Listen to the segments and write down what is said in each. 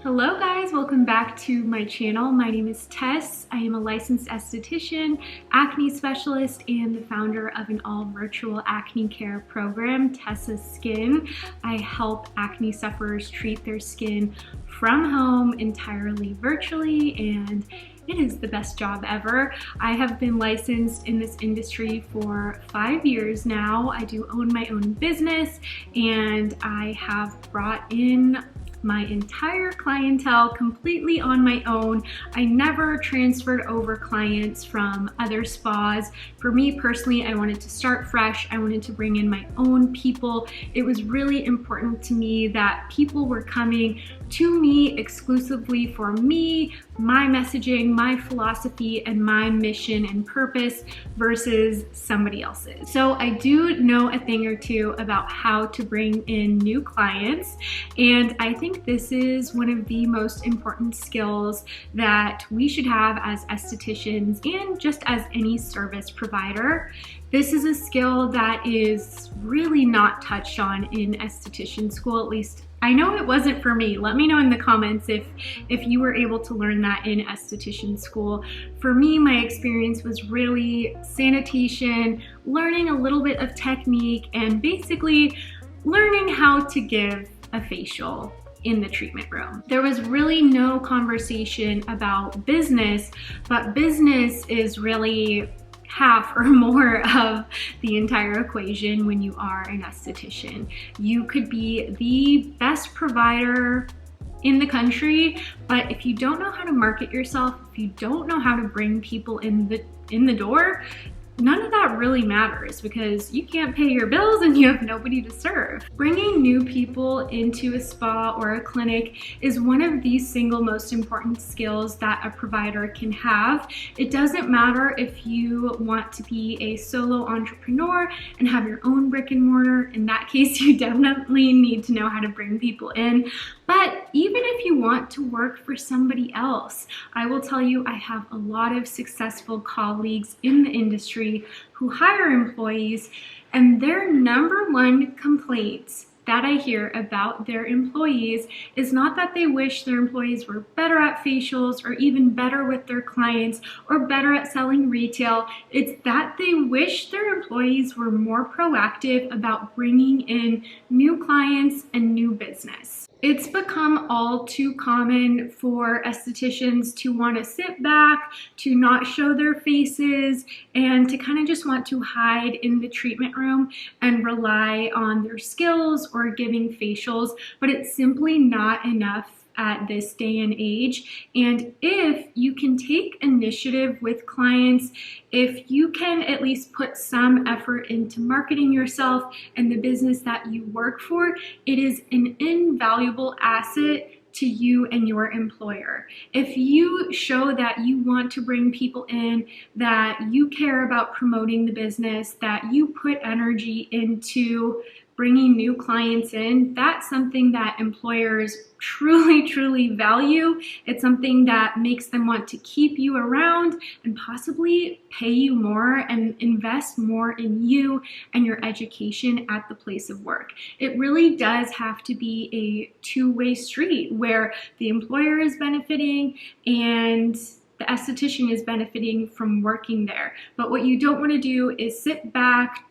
Hello guys, welcome back to my channel. My name is Tess. I am a licensed esthetician, acne specialist, and the founder of an all-virtual acne care program, Tessa's Skin. I help acne sufferers treat their skin from home entirely virtually, and it is the best job ever. I have been licensed in this industry for 5 years now. I do own my own business, and I have brought in my entire clientele completely on my own. I never transferred over clients from other spas. For me personally, I wanted to start fresh. I wanted to bring in my own people. It was really important to me that people were coming to me exclusively for me, my messaging, my philosophy, and my mission and purpose versus somebody else's. So I do know a thing or two about how to bring in new clients, and I think this is one of the most important skills that we should have as estheticians and just as any service provider. This is a skill that is really not touched on in esthetician school, at least I know it wasn't for me. Let me know in the comments if you were able to learn that in esthetician school. For me, my experience was really sanitation, learning a little bit of technique, and basically learning how to give a facial in the treatment room. There was really no conversation about business, but business is really half or more of the entire equation when you are an esthetician. You could be the best provider in the country, but if you don't know how to market yourself, if you don't know how to bring people in the door, none of that really matters because you can't pay your bills and you have nobody to serve. Bringing new people into a spa or a clinic is one of the single most important skills that a provider can have. It doesn't matter if you want to be a solo entrepreneur and have your own brick and mortar. In that case, you definitely need to know how to bring people in. But even if you want to work for somebody else, I will tell you I have a lot of successful colleagues in the industry who hire employees, and their number one complaints that I hear about their employees is not that they wish their employees were better at facials or even better with their clients or better at selling retail. It's that they wish their employees were more proactive about bringing in new clients and new business. It's become all too common for estheticians to want to sit back, to not show their faces, and to kind of just want to hide in the treatment room and rely on their skills or giving facials, but it's simply not enough at this day and age. And if you can take initiative with clients, if you can at least put some effort into marketing yourself and the business that you work for, it is an invaluable asset to you and your employer. If you show that you want to bring people in, that you care about promoting the business, that you put energy into bringing new clients in, that's something that employers truly value. It's something that makes them want to keep you around and possibly pay you more and invest more in you and your education at the place of work. It really does have to be a two-way street where the employer is benefiting and the esthetician is benefiting from working there. But what you don't want to do is sit back,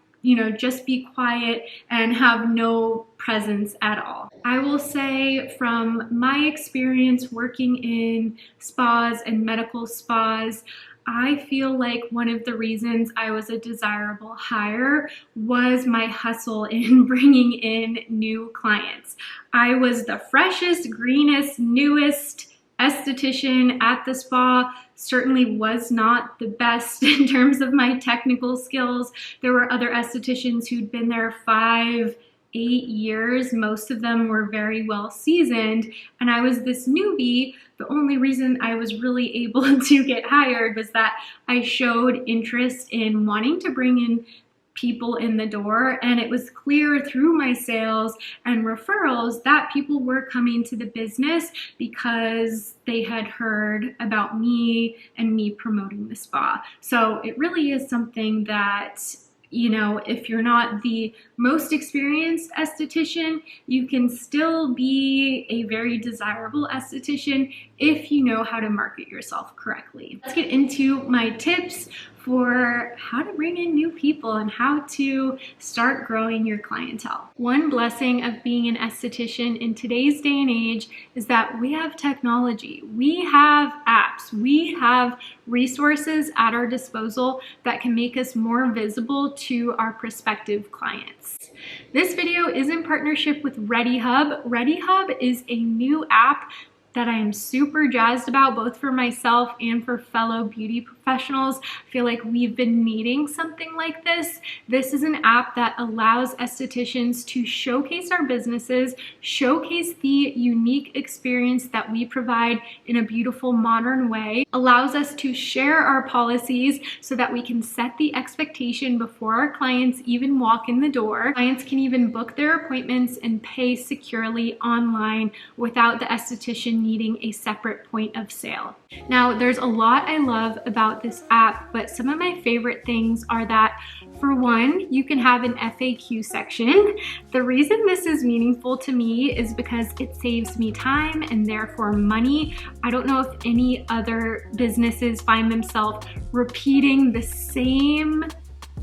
just be quiet and have no presence at all. I will say from my experience working in spas and medical spas, I feel like one of the reasons I was a desirable hire was my hustle in bringing in new clients. I was the freshest, greenest, newest esthetician at the spa, certainly was not the best in terms of my technical skills. There were other estheticians who'd been there 5, 8 years. Most of them were very well seasoned, and I was this newbie. The only reason I was really able to get hired was that I showed interest in wanting to bring in people in the door, and it was clear through my sales and referrals that people were coming to the business because they had heard about me and me promoting the spa. So it really is something that you know, if you're not the most experienced esthetician, you can still be a very desirable esthetician if you know how to market yourself correctly. Let's get into my tips for how to bring in new people and how to start growing your clientele. One blessing of being an esthetician in today's day and age is that we have technology, we have apps, we have resources at our disposal that can make us more visible to our prospective clients. This video is in partnership with ReadyHub. ReadyHub is a new app that I am super jazzed about, both for myself and for fellow beauty professionals. I feel like we've been needing something like this. This is an app that allows estheticians to showcase our businesses, showcase the unique experience that we provide in a beautiful modern way, allows us to share our policies so that we can set the expectation before our clients even walk in the door. Clients can even book their appointments and pay securely online without the esthetician needing a separate point of sale. Now, there's a lot I love about this app, but some of my favorite things are that, for one, you can have an FAQ section. The reason this is meaningful to me is because it saves me time and therefore money. I don't know if any other businesses find themselves repeating the same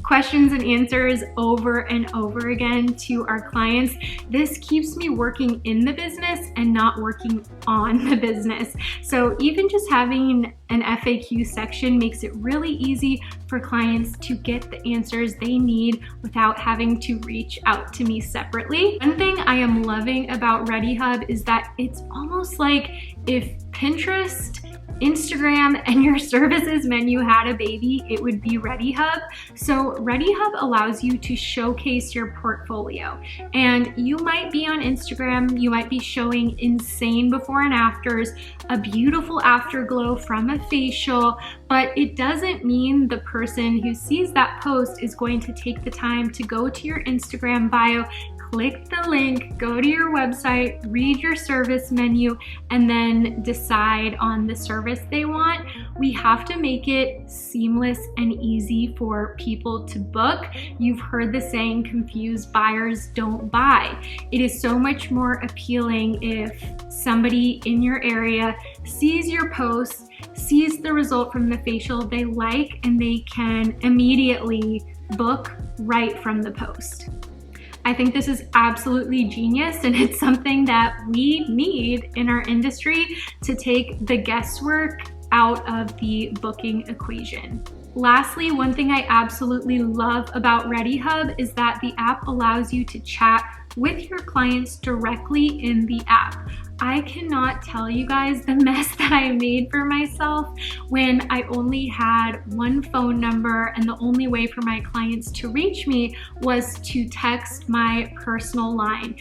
questions and answers over and over again to our clients. This keeps me working in the business and not working on the business. So even just having an FAQ section makes it really easy for clients to get the answers they need without having to reach out to me separately. One thing I am loving about ReadyHub is that it's almost like if Pinterest, Instagram, and your services menu had a baby, it would be ReadyHub. So ReadyHub allows you to showcase your portfolio. And you might be on Instagram, you might be showing insane before and afters, a beautiful afterglow from a facial, but it doesn't mean the person who sees that post is going to take the time to go to your Instagram bio, click the link, go to your website, read your service menu, and then decide on the service they want. We have to make it seamless and easy for people to book. You've heard the saying, confused buyers don't buy. It is so much more appealing if somebody in your area sees your post, sees the result from the facial they like, and they can immediately book right from the post. I think this is absolutely genius, and it's something that we need in our industry to take the guesswork out of the booking equation. Lastly, one thing I absolutely love about ReadyHub is that the app allows you to chat with your clients directly in the app. I cannot tell you guys the mess that I made for myself when I only had one phone number and the only way for my clients to reach me was to text my personal line.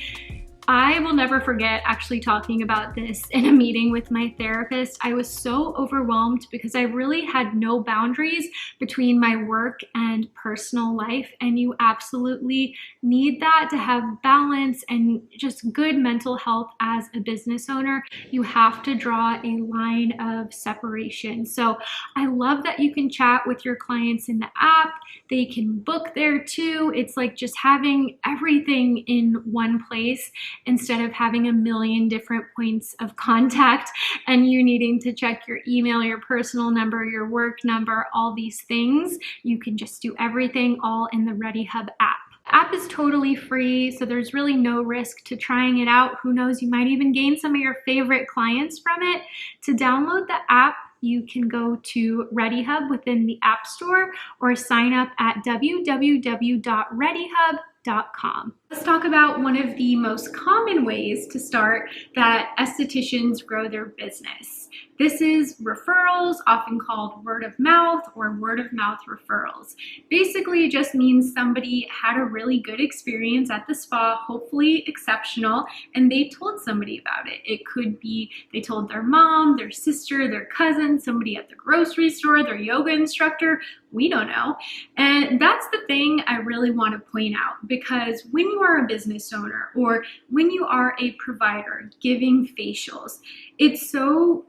I will never forget actually talking about this in a meeting with my therapist. I was so overwhelmed because I really had no boundaries between my work and personal life, and you absolutely need that to have balance and just good mental health as a business owner. You have to draw a line of separation. So I love that you can chat with your clients in the app. They can book there too. It's like just having everything in one place, instead of having a million different points of contact and you needing to check your email, your personal number, your work number, all these things. You can just do everything all in the ReadyHub app. The app is totally free, so there's really no risk to trying it out. Who knows, you might even gain some of your favorite clients from it. To download the app, you can go to ReadyHub within the App Store or sign up at www.readyhub.com. Let's talk about one of the most common ways to start that estheticians grow their business. This is referrals, often called word of mouth or word of mouth referrals. Basically, it just means somebody had a really good experience at the spa, hopefully exceptional, and they told somebody about it. It could be they told their mom, their sister, their cousin, somebody at the grocery store, their yoga instructor, we don't know. And that's the thing I really want to point out, because when you are a business owner or when you are a provider giving facials, it's so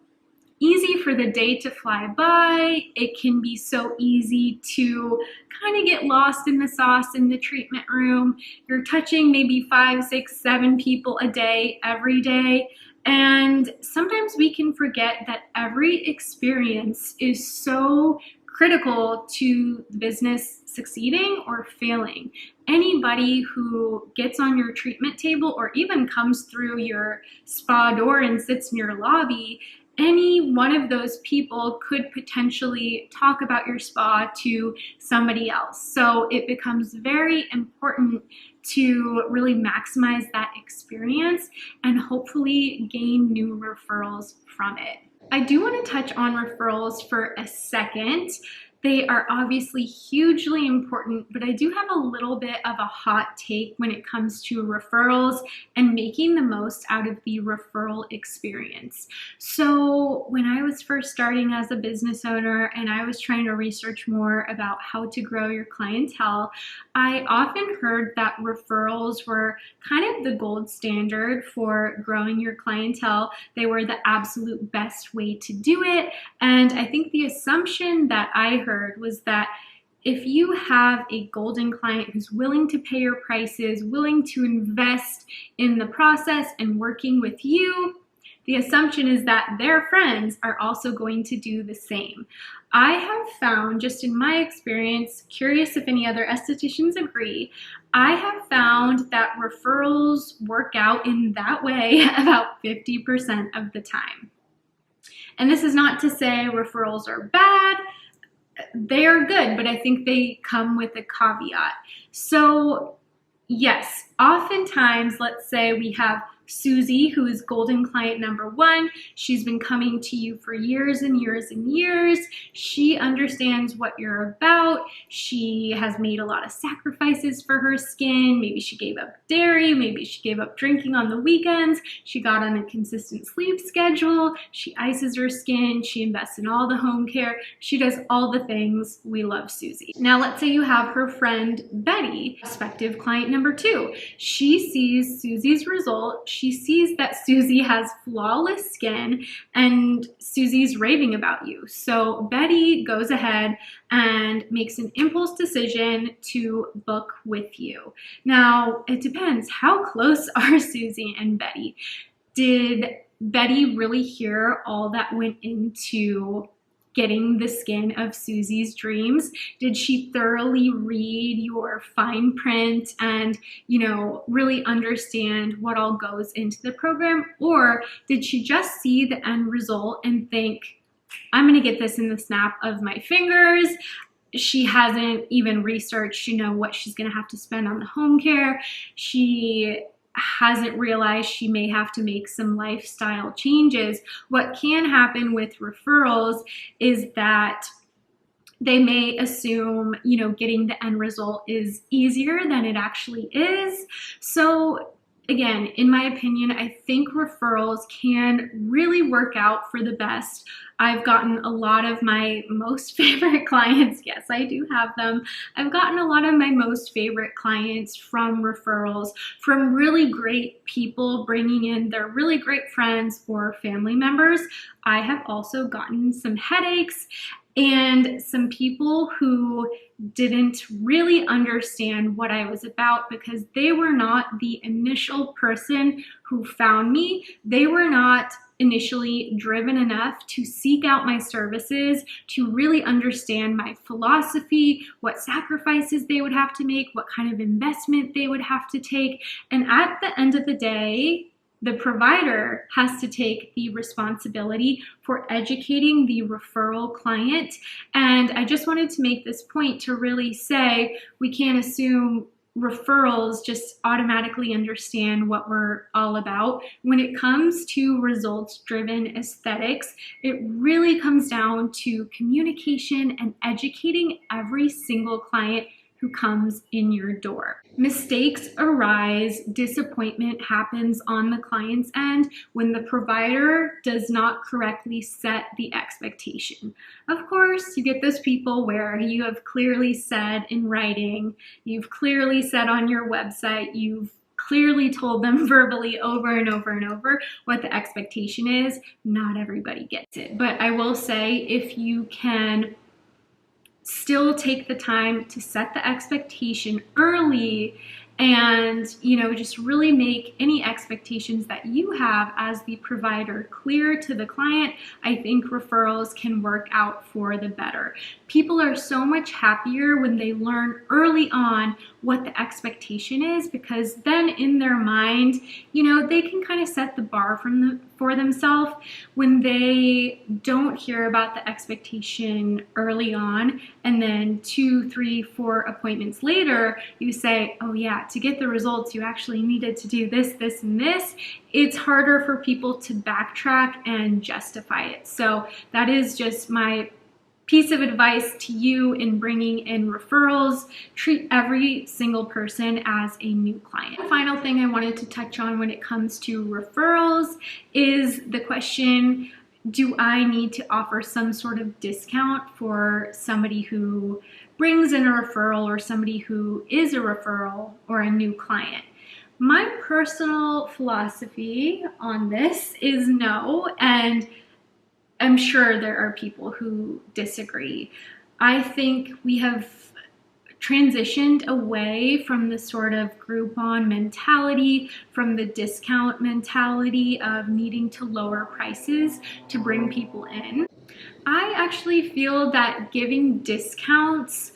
easy for the day to fly by. It can be so easy to kind of get lost in the sauce in the treatment room. You're touching maybe 5, 6, 7 people a day, every day. And sometimes we can forget that every experience is so critical to the business succeeding or failing. Anybody who gets on your treatment table or even comes through your spa door and sits in your lobby, any one of those people could potentially talk about your spa to somebody else. So it becomes very important to really maximize that experience and hopefully gain new referrals from it. I do want to touch on referrals for a second. They are obviously hugely important, but I do have a little bit of a hot take when it comes to referrals and making the most out of the referral experience. So when I was first starting as a business owner and I was trying to research more about how to grow your clientele, I often heard that referrals were kind of the gold standard for growing your clientele. They were the absolute best way to do it. And I think the assumption that I heard was that if you have a golden client who's willing to pay your prices, willing to invest in the process and working with you, the assumption is that their friends are also going to do the same. I have found, just in my experience, curious if any other estheticians agree, I have found that referrals work out in that way about 50% of the time. And this is not to say referrals are bad. They are good, but I think they come with a caveat. So yes, oftentimes, let's say we have Susie, who is golden client number 1. She's been coming to you for years and years and years. She understands what you're about. She has made a lot of sacrifices for her skin. Maybe she gave up dairy. Maybe she gave up drinking on the weekends. She got on a consistent sleep schedule. She ices her skin. She invests in all the home care. She does all the things. We love Susie. Now, let's say you have her friend Betty, prospective client number 2. She sees Susie's result. She sees that Susie has flawless skin and Susie's raving about you. So Betty goes ahead and makes an impulse decision to book with you. Now, it depends. How close are Susie and Betty? Did Betty really hear all that went into getting the skin of Susie's dreams? Did she thoroughly read your fine print and, really understand what all goes into the program? Or did she just see the end result and think, I'm going to get this in the snap of my fingers? She hasn't even researched, what she's going to have to spend on the home care. She hasn't realized she may have to make some lifestyle changes. What can happen with referrals is that they may assume, getting the end result is easier than it actually is. So again, in my opinion, I think referrals can really work out for the best. I've gotten a lot of my most favorite clients. Yes, I do have them. I've gotten a lot of my most favorite clients from referrals, from really great people bringing in their really great friends or family members. I have also gotten some headaches and some people who didn't really understand what I was about because they were not the initial person who found me. They were not initially driven enough to seek out my services, to really understand my philosophy, what sacrifices they would have to make, what kind of investment they would have to take. And at the end of the day, the provider has to take the responsibility for educating the referral client. And I just wanted to make this point to really say we can't assume referrals just automatically understand what we're all about. When it comes to results-driven aesthetics, it really comes down to communication and educating every single client who comes in your door. Mistakes arise, disappointment happens on the client's end when the provider does not correctly set the expectation. Of course, you get those people where you have clearly said in writing, you've clearly said on your website, you've clearly told them verbally over and over and over what the expectation is. Not everybody gets it. But I will say, if you can still take the time to set the expectation early and, you know, just really make any expectations that you have as the provider clear to the client, I think referrals can work out for the better. People are so much happier when they learn early on what the expectation is, because then in their mind, you know, they can kind of set the bar for themselves when they don't hear about the expectation early on, and then 2, 3, 4 appointments later, you say, oh yeah, to get the results, you actually needed to do this, this, and this. It's harder for people to backtrack and justify it. So that is just my piece of advice to you in bringing in referrals. Treat every single person as a new client. The final thing I wanted to touch on when it comes to referrals is the question, do I need to offer some sort of discount for somebody who brings in a referral or somebody who is a referral or a new client? My personal philosophy on this is no, and I'm sure there are people who disagree. I think we have transitioned away from the sort of Groupon mentality, from the discount mentality of needing to lower prices to bring people in. I actually feel that giving discounts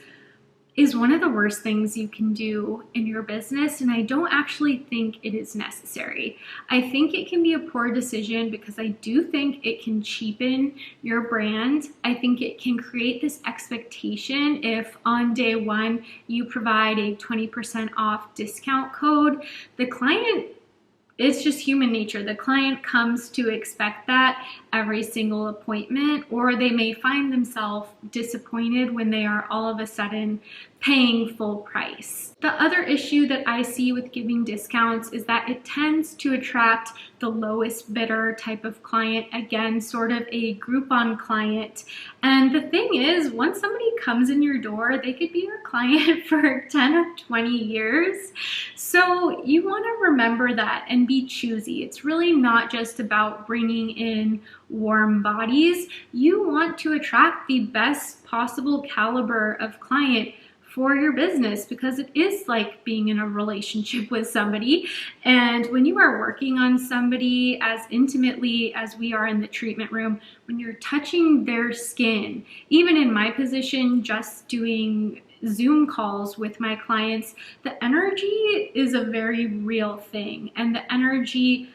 is one of the worst things you can do in your business, and I don't actually think it is necessary. I think it can be a poor decision because I do think it can cheapen your brand. I think it can create this expectation if on day one you provide a 20% off discount code. The client, it's just human nature. The client comes to expect that every single appointment, or they may find themselves disappointed when they are all of a sudden paying full price. The other issue that I see with giving discounts is that it tends to attract the lowest bidder type of client, again, sort of a Groupon client. And the thing is, once somebody comes in your door, they could be your client for 10 or 20 years. So you want to remember that and be choosy. It's really not just about bringing in warm bodies. You want to attract the best possible caliber of client for your business, because it is like being in a relationship with somebody. And when you are working on somebody as intimately as we are in the treatment room, when you're touching their skin, even in my position, just doing Zoom calls with my clients, the energy is a very real thing. And the energy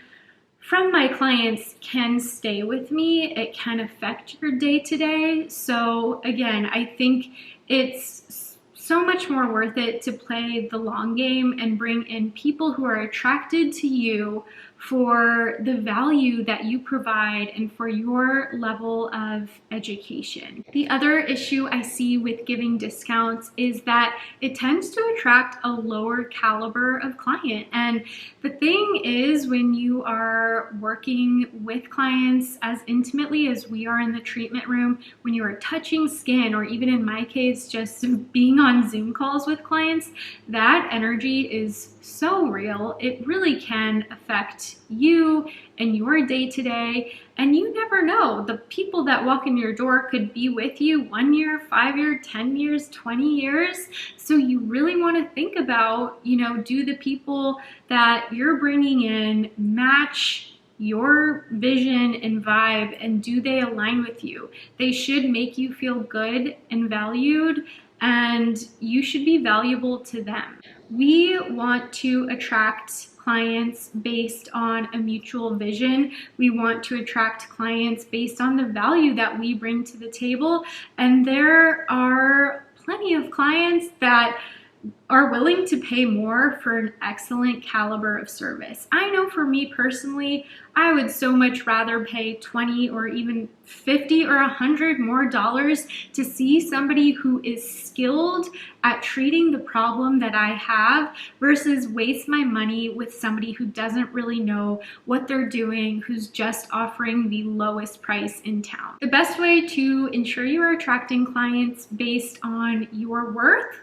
from my clients can stay with me. It can affect your day-to-day. So again, I think it's so much more worth it to play the long game and bring in people who are attracted to you for the value that you provide and for your level of education. The other issue I see with giving discounts is that it tends to attract a lower caliber of client. And the thing is, when you are working with clients as intimately as we are in the treatment room, when you are touching skin, or even in my case, just being on Zoom calls with clients, that energy is so real. It really can affect you and your day-to-day, and you never know. The people that walk in your door could be with you 1 year, 5 years, 10 years, 20 years. So you really want to think about, you know, do the people that you're bringing in match your vision and vibe, and do they align with you? They should make you feel good and valued, and you should be valuable to them. We want to attract clients based on a mutual vision. We want to attract clients based on the value that we bring to the table. And there are plenty of clients that are willing to pay more for an excellent caliber of service. I know for me personally, I would so much rather pay 20 or even 50 or 100 more dollars to see somebody who is skilled at treating the problem that I have versus waste my money with somebody who doesn't really know what they're doing, who's just offering the lowest price in town. The best way to ensure you are attracting clients based on your worth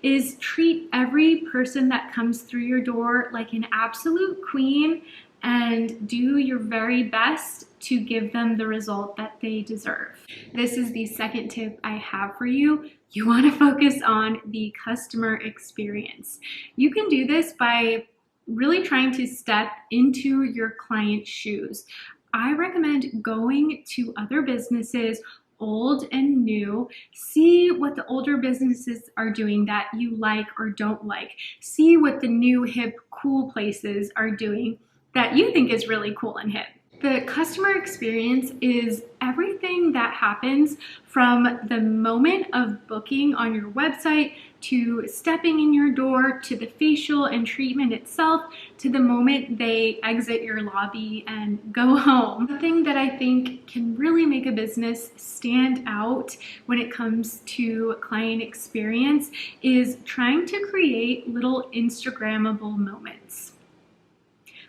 is treat every person that comes through your door like an absolute queen and do your very best to give them the result that they deserve. This is the second tip I have for you. You want to focus on the customer experience. You can do this by really trying to step into your client's shoes. I recommend going to other businesses, old and new, see what the older businesses are doing that you like or don't like. See what the new, hip, cool places are doing that you think is really cool and hip. The customer experience is everything that happens from the moment of booking on your website to stepping in your door to the facial and treatment itself to the moment they exit your lobby and go home. The thing that I think can really make a business stand out when it comes to client experience is trying to create little Instagrammable moments.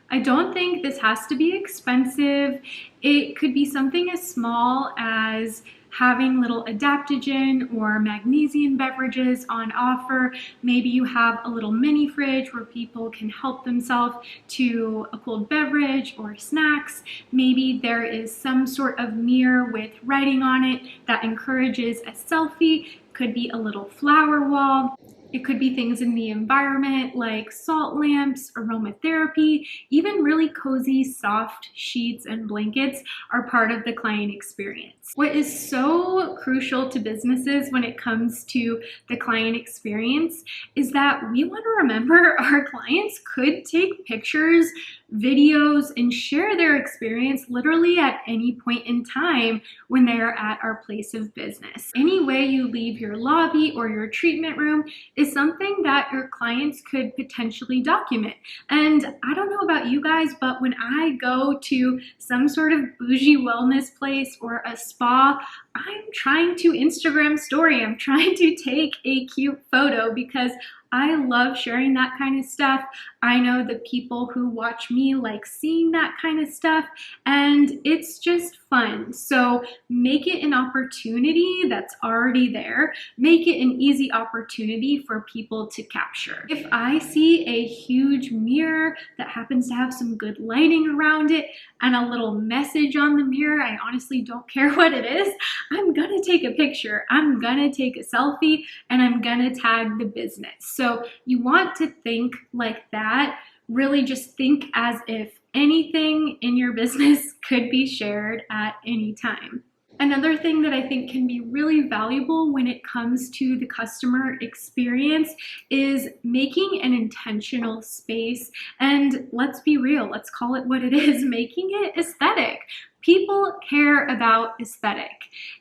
I don't think this has to be expensive. It could be something as small as having little adaptogen or magnesium beverages on offer. Maybe you have a little mini fridge where people can help themselves to a cold beverage or snacks. Maybe there is some sort of mirror with writing on it that encourages a selfie. Could be a little flower wall. It could be things in the environment like salt lamps, aromatherapy, even really cozy, soft sheets and blankets are part of the client experience. What is so crucial to businesses when it comes to the client experience is that we want to remember our clients could take pictures, videos, and share their experience literally at any point in time when they are at our place of business. Any way you leave your lobby or your treatment room is something that your clients could potentially document. And I don't know about you guys, but when I go to some sort of bougie wellness place or a spa, I'm trying to Instagram story. I'm trying to take a cute photo because I love sharing that kind of stuff. I know the people who watch me like seeing that kind of stuff, and it's just fun. So make it an opportunity that's already there. Make it an easy opportunity for people to capture. If I see a huge mirror that happens to have some good lighting around it and a little message on the mirror, I honestly don't care what it is. I'm gonna take a picture. I'm gonna take a selfie and I'm gonna tag the business. So you want to think like that. Really just think as if anything in your business could be shared at any time. Another thing that I think can be really valuable when it comes to the customer experience is making an intentional space. And let's be real, let's call it what it is, making it aesthetic. People care about aesthetic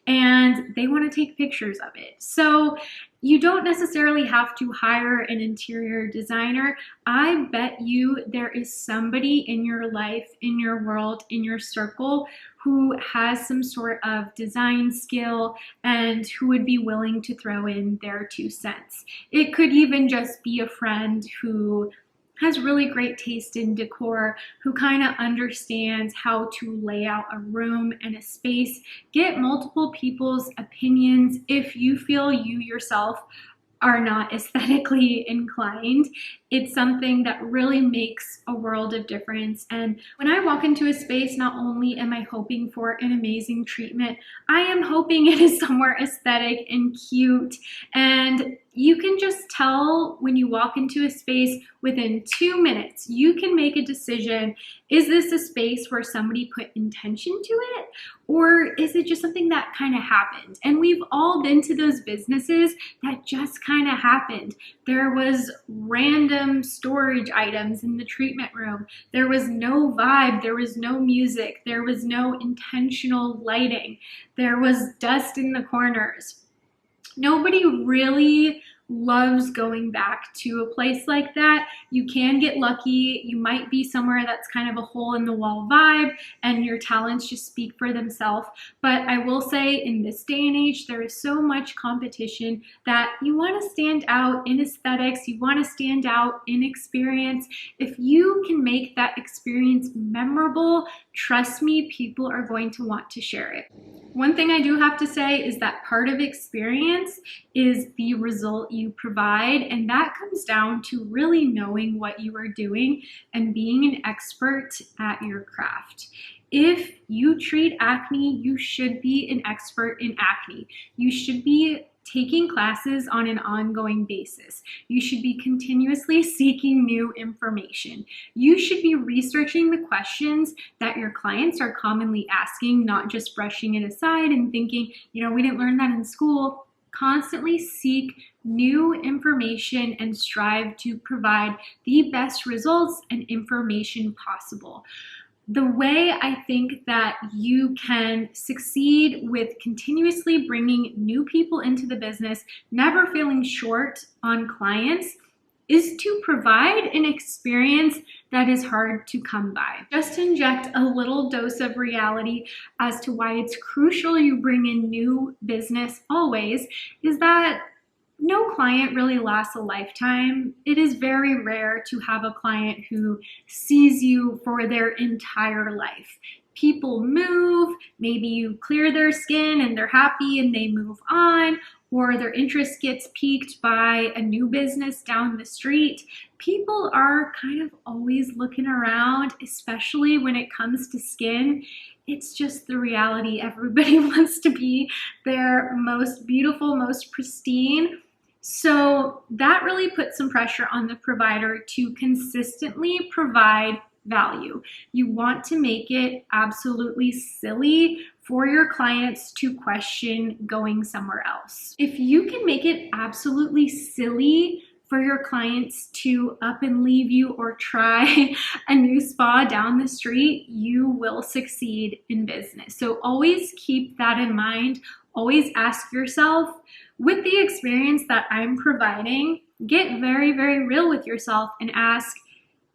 and they want to take pictures of it. So you don't necessarily have to hire an interior designer. I bet you there is somebody in your life, in your world, in your circle who has some sort of design skill and who would be willing to throw in their 2 cents. It could even just be a friend who has really great taste in decor, who kind of understands how to lay out a room and a space. Get multiple people's opinions if you feel you yourself are not aesthetically inclined. It's something that really makes a world of difference. And when I walk into a space, not only am I hoping for an amazing treatment, I am hoping it is somewhere aesthetic and cute. And you can just tell when you walk into a space within 2 minutes, you can make a decision. Is this a space where somebody put intention to it? Or is it just something that kind of happened? And we've all been to those businesses that just kind of happened. There was random storage items in the treatment room. There was no vibe. There was no music. There was no intentional lighting. There was dust in the corners. Nobody really loves going back to a place like that. You can get lucky. You might be somewhere that's kind of a hole in the wall vibe and your talents just speak for themselves. But I will say in this day and age, there is so much competition that you want to stand out in aesthetics. You want to stand out in experience. If you can make that experience memorable, trust me, people are going to want to share it. One thing I do have to say is that part of experience is the result you provide, and that comes down to really knowing what you are doing and being an expert at your craft. If you treat acne, you should be an expert in acne. You should be taking classes on an ongoing basis. You should be continuously seeking new information. You should be researching the questions that your clients are commonly asking, not just brushing it aside and thinking, you know, we didn't learn that in school. Constantly seek new information and strive to provide the best results and information possible. The way I think that you can succeed with continuously bringing new people into the business, never feeling short on clients, is to provide an experience that is hard to come by. Just inject a little dose of reality as to why it's crucial you bring in new business always, is that no client really lasts a lifetime. It is very rare to have a client who sees you for their entire life. People move, maybe you clear their skin and they're happy and they move on, or their interest gets piqued by a new business down the street. People are kind of always looking around, especially when it comes to skin. It's just the reality. Everybody wants to be their most beautiful, most pristine. So that really puts some pressure on the provider to consistently provide value. You want to make it absolutely silly for your clients to question going somewhere else. If you can make it absolutely silly for your clients to up and leave you or try a new spa down the street, you will succeed in business. So always keep that in mind. Always ask yourself, with the experience that I'm providing, get very, very real with yourself and ask,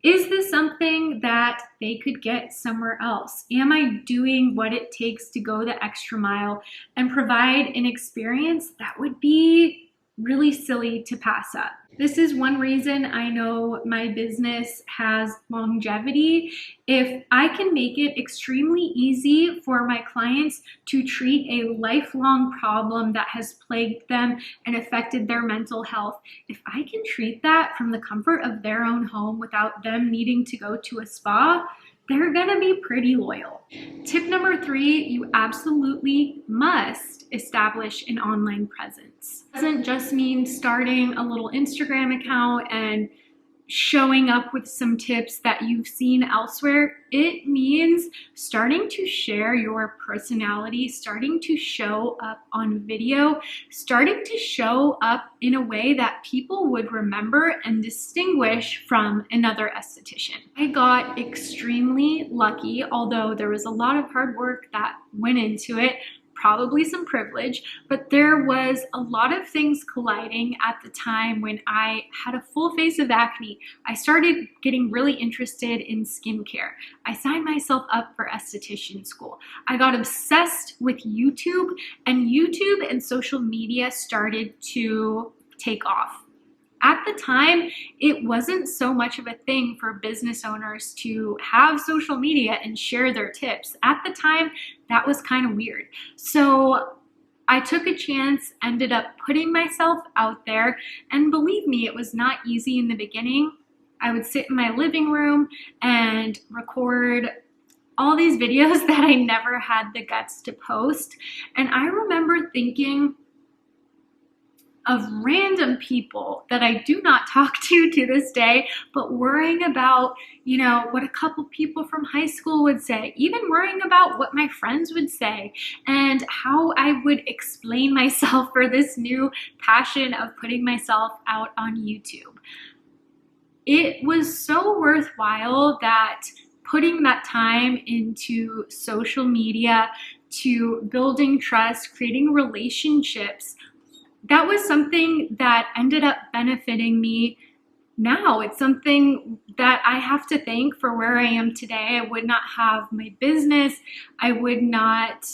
is this something that they could get somewhere else? Am I doing what it takes to go the extra mile and provide an experience that would be really silly to pass up? This is one reason I know my business has longevity. If I can make it extremely easy for my clients to treat a lifelong problem that has plagued them and affected their mental health, if I can treat that from the comfort of their own home without them needing to go to a spa, they're gonna be pretty loyal. Tip number 3, you absolutely must establish an online presence. It doesn't just mean starting a little Instagram account and showing up with some tips that you've seen elsewhere. It means starting to share your personality, starting to show up on video, starting to show up in a way that people would remember and distinguish from another esthetician. I got extremely lucky, although there was a lot of hard work that went into it, probably some privilege, but there was a lot of things colliding at the time when I had a full face of acne. I started getting really interested in skincare. I signed myself up for esthetician school. I got obsessed with YouTube, and YouTube and social media started to take off. At the time, it wasn't so much of a thing for business owners to have social media and share their tips. At the time, that was kind of weird. So I took a chance, ended up putting myself out there, and believe me, it was not easy in the beginning. I would sit in my living room and record all these videos that I never had the guts to post. And I remember thinking of random people that I do not talk to this day, but worrying about, you know, what a couple people from high school would say, even worrying about what my friends would say and how I would explain myself for this new passion of putting myself out on YouTube. It was so worthwhile that putting that time into social media, to building trust, creating relationships, that was something that ended up benefiting me. Now it's something that I have to thank for where I am today. I would not have my business. I would not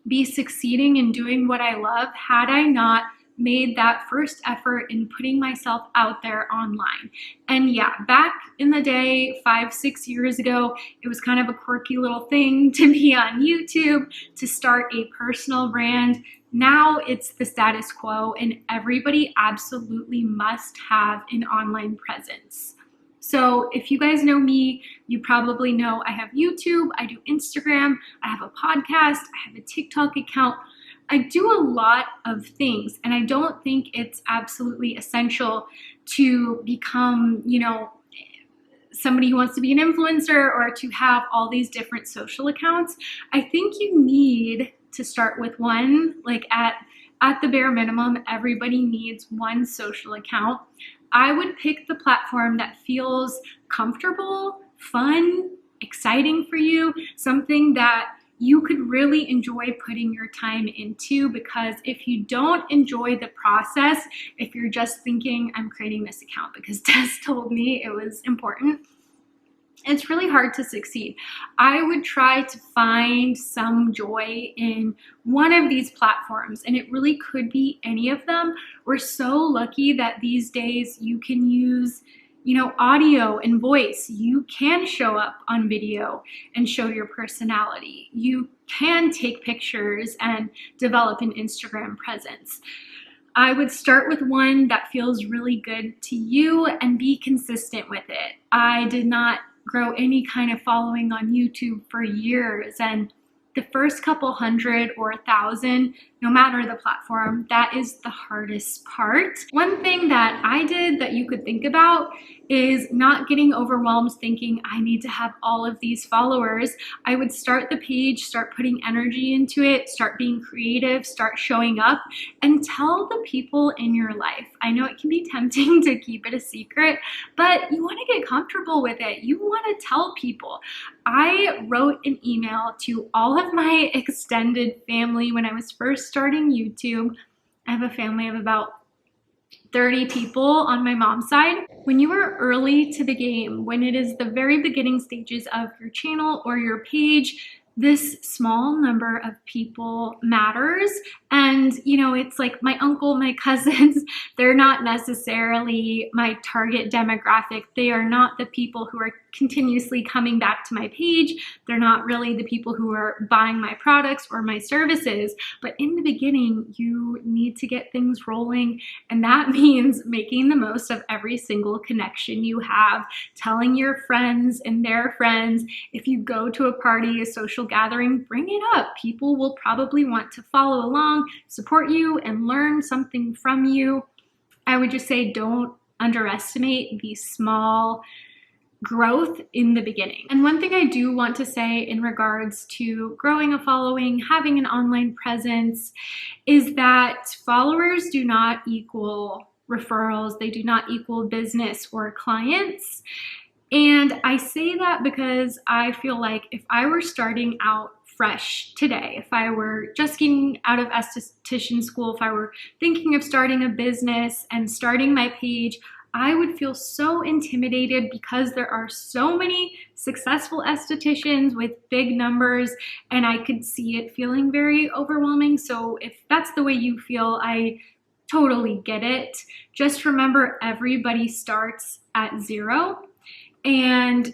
be succeeding in doing what I love had I not made that first effort in putting myself out there online. And yeah, back in the day, 5-6 years ago, it was kind of a quirky little thing to be on YouTube, to start a personal brand. Now it's the status quo, and everybody absolutely must have an online presence. So if you guys know me, you probably know I have YouTube, I do Instagram, I have a podcast, I have a TikTok account. I do a lot of things, and I don't think it's absolutely essential to become, somebody who wants to be an influencer or to have all these different social accounts. I think you need to start with one. Like at the bare minimum, everybody needs one social account. I would pick the platform that feels comfortable, fun, exciting for you, something that you could really enjoy putting your time into, because if you don't enjoy the process, if you're just thinking, I'm creating this account because Tess told me it was important, it's really hard to succeed. I would try to find some joy in one of these platforms, and it really could be any of them. We're so lucky that these days you can use audio and voice. You can show up on video and show your personality. You can take pictures and develop an Instagram presence. I would start with one that feels really good to you and be consistent with it. I did not grow any kind of following on YouTube for years, and the first couple hundred or 1,000, no matter the platform, that is the hardest part. One thing that I did that you could think about is not getting overwhelmed thinking I need to have all of these followers. I would start the page, start putting energy into it, start being creative, start showing up, and tell the people in your life. I know it can be tempting to keep it a secret, but you want to get comfortable with it. You want to tell people. I wrote an email to all of my extended family when I was first starting YouTube. I have a family of about 30 people on my mom's side. When you are early to the game, when it is the very beginning stages of your channel or your page, this small number of people matters. And it's like my uncle, my cousins, they're not necessarily my target demographic. They are not the people who are continuously coming back to my page. They're not really the people who are buying my products or my services. But in the beginning, you need to get things rolling. And that means making the most of every single connection you have, telling your friends and their friends. If you go to a party, a social gathering, bring it up. People will probably want to follow along, support you, and learn something from you. I would just say don't underestimate the small growth in the beginning. And one thing I do want to say in regards to growing a following, having an online presence, is that followers do not equal referrals. They do not equal business or clients. And I say that because I feel like if I were starting out fresh today, if I were just getting out of esthetician school, if I were thinking of starting a business and starting my page, I would feel so intimidated because there are so many successful estheticians with big numbers, and I could see it feeling very overwhelming. So if that's the way you feel, I totally get it. Just remember, everybody starts at zero. And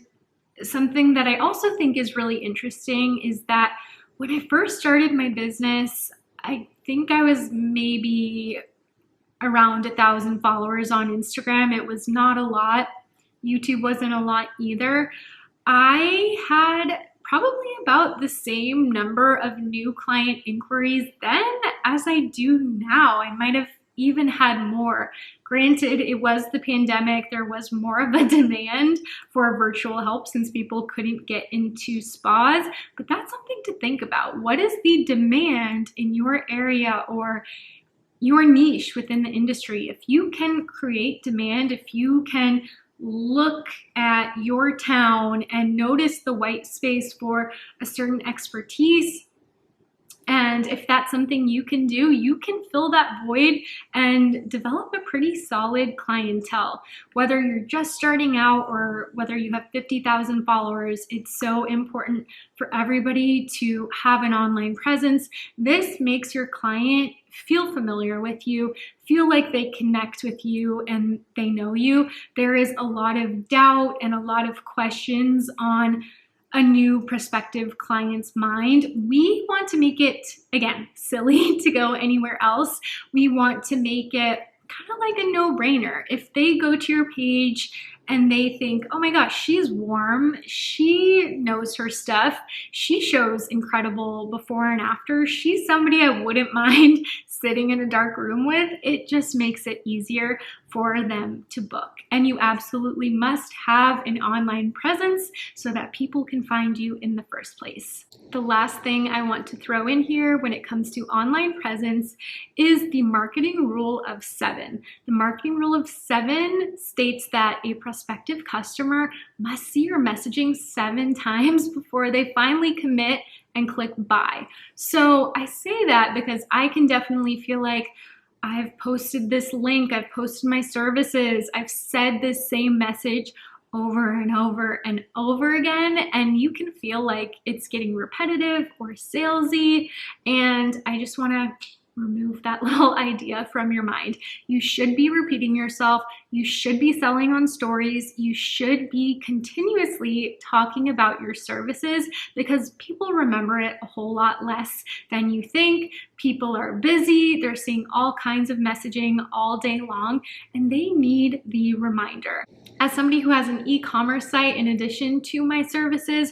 something that I also think is really interesting is that when I first started my business, I think I was maybe around 1,000 followers on Instagram. It was not a lot. YouTube wasn't a lot either. I had probably about the same number of new client inquiries then as I do now. I might have even had more. Granted, it was the pandemic. There was more of a demand for virtual help since people couldn't get into spas, but that's something to think about. What is the demand in your area or your niche within the industry? If you can create demand, if you can look at your town and notice the white space for a certain expertise and And if that's something you can do, you can fill that void and develop a pretty solid clientele. Whether you're just starting out or whether you have 50,000 followers, it's so important for everybody to have an online presence. This makes your client feel familiar with you, feel like they connect with you and they know you. There is a lot of doubt and a lot of questions on a new prospective client's mind. We want to make it, again, silly to go anywhere else. We want to make it kind of like a no-brainer. If they go to your page and they think, oh my gosh, she's warm, she knows her stuff, she shows incredible before and after, she's somebody I wouldn't mind sitting in a dark room with, it just makes it easier for them to book. And you absolutely must have an online presence so that people can find you in the first place. The last thing I want to throw in here when it comes to online presence is the marketing rule of 7. The marketing rule of 7 states that a prospective customer must see your messaging 7 times before they finally commit and click buy. So I say that because I can definitely feel like I've posted this link, I've posted my services, I've said this same message over and over and over again, and you can feel like it's getting repetitive or salesy, and I just want to remove that little idea from your mind. You should be repeating yourself. You should be selling on stories. You should be continuously talking about your services because people remember it a whole lot less than you think. People are busy. They're seeing all kinds of messaging all day long, and they need the reminder. As somebody who has an e-commerce site in addition to my services,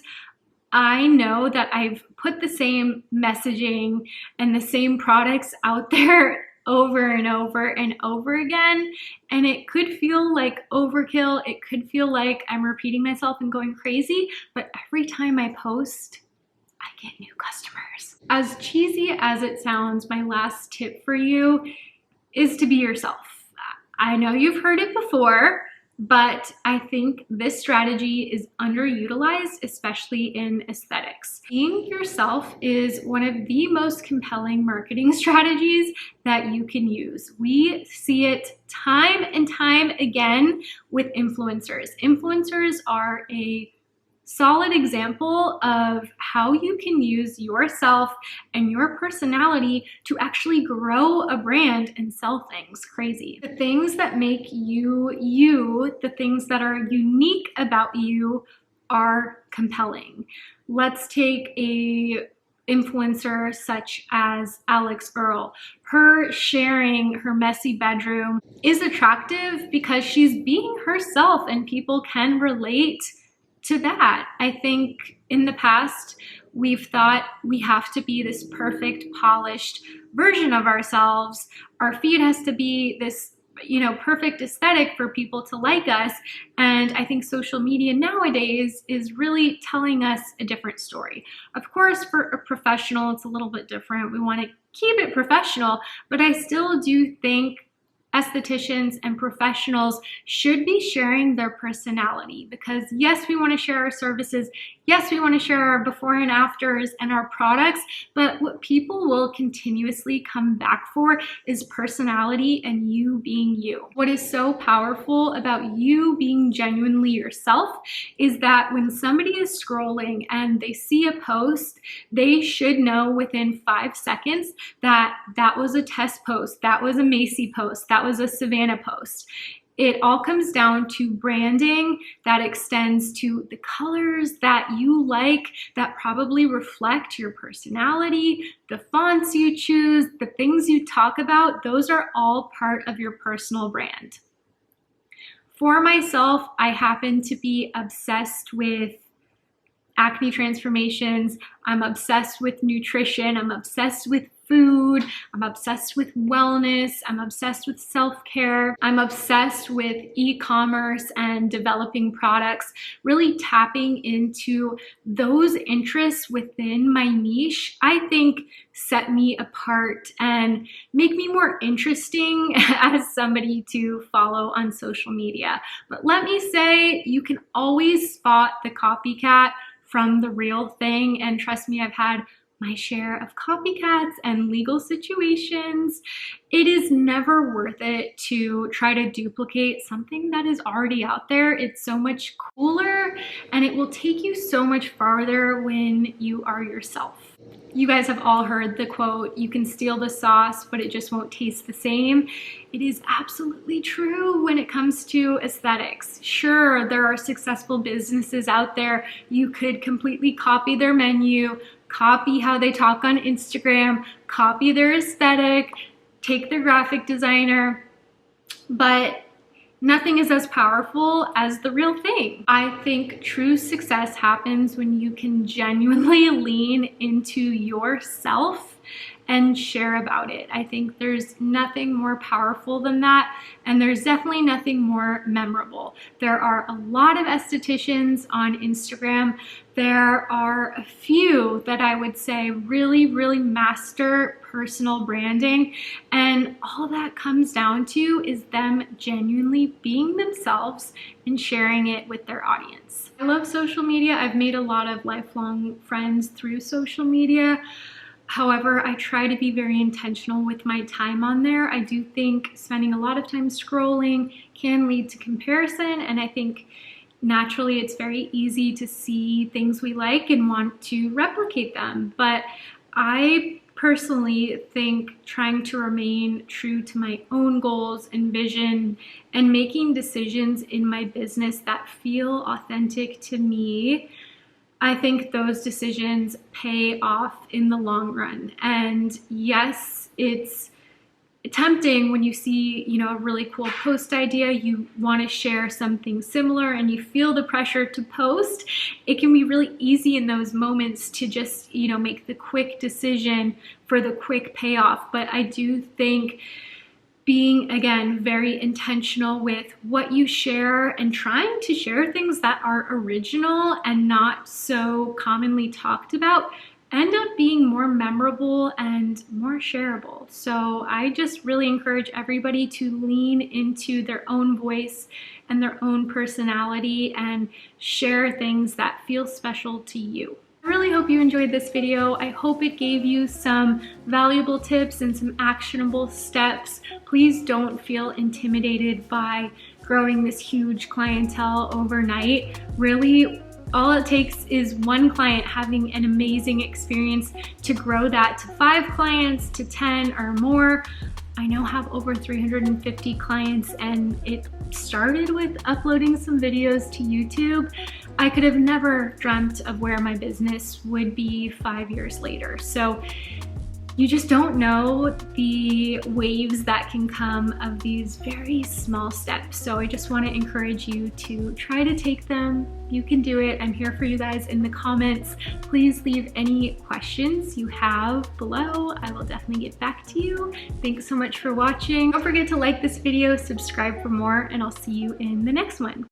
I know that I've put the same messaging and the same products out there over and over and over again, and it could feel like overkill. It could feel like I'm repeating myself and going crazy, but every time I post, I get new customers. As cheesy as it sounds, my last tip for you is to be yourself. I know you've heard it before, but I think this strategy is underutilized, especially in aesthetics. Being yourself is one of the most compelling marketing strategies that you can use. We see it time and time again with influencers. Influencers are a solid example of how you can use yourself and your personality to actually grow a brand and sell things crazy. The things that make you you, the things that are unique about you are compelling. Let's take a influencer such as Alex Earl. Her sharing her messy bedroom is attractive because she's being herself and people can relate to that. I think in the past, we've thought we have to be this perfect, polished version of ourselves. Our feed has to be this, perfect aesthetic for people to like us. And I think social media nowadays is really telling us a different story. Of course, for a professional, it's a little bit different. We want to keep it professional, but I still do think estheticians and professionals should be sharing their personality because yes, we want to share our services. Yes, we want to share our before and afters and our products, but what people will continuously come back for is personality and you being you. What is so powerful about you being genuinely yourself is that when somebody is scrolling and they see a post, they should know within 5 seconds that that was a Tess post, that was a Macy post, that was a Savannah post. It all comes down to branding that extends to the colors that you like that probably reflect your personality, the fonts you choose, the things you talk about. Those are all part of your personal brand. For myself, I happen to be obsessed with acne transformations. I'm obsessed with nutrition. I'm obsessed with food. I'm obsessed with wellness. I'm obsessed with self-care. I'm obsessed with e-commerce and developing products, really tapping into those interests within my niche, I think set me apart and make me more interesting as somebody to follow on social media. But let me say, you can always spot the copycat from the real thing. And trust me, I've had my share of copycats and legal situations. It is never worth it to try to duplicate something that is already out there. It's so much cooler and it will take you so much farther when you are yourself. You guys have all heard the quote, "You can steal the sauce, but it just won't taste the same." It is absolutely true when it comes to aesthetics. Sure, there are successful businesses out there. You could completely copy their menu, copy how they talk on Instagram, copy their aesthetic, take their graphic designer, but nothing is as powerful as the real thing. I think true success happens when you can genuinely lean into yourself and share about it. I think there's nothing more powerful than that, and there's definitely nothing more memorable. There are a lot of estheticians on Instagram. There are a few that I would say really, really master personal branding, and all that comes down to is them genuinely being themselves and sharing it with their audience. I love social media. I've made a lot of lifelong friends through social media. However, I try to be very intentional with my time on there. I do think spending a lot of time scrolling can lead to comparison, and I think naturally it's very easy to see things we like and want to replicate them. But I personally think trying to remain true to my own goals and vision and making decisions in my business that feel authentic to me, I think those decisions pay off in the long run. And yes, it's tempting when you see, a really cool post idea, you want to share something similar and you feel the pressure to post. It can be really easy in those moments to just, make the quick decision for the quick payoff. But I do think being, again, very intentional with what you share and trying to share things that are original and not so commonly talked about end up being more memorable and more shareable. So I just really encourage everybody to lean into their own voice and their own personality and share things that feel special to you. I really hope you enjoyed this video. I hope it gave you some valuable tips and some actionable steps. Please don't feel intimidated by growing this huge clientele overnight. Really, all it takes is one client having an amazing experience to grow that to 5 clients, to 10 or more. I now have over 350 clients, and it started with uploading some videos to YouTube. I could have never dreamt of where my business would be 5 years later. So you just don't know the waves that can come of these very small steps. So I just want to encourage you to try to take them. You can do it. I'm here for you guys in the comments. Please leave any questions you have below. I will definitely get back to you. Thanks so much for watching. Don't forget to like this video, subscribe for more, and I'll see you in the next one.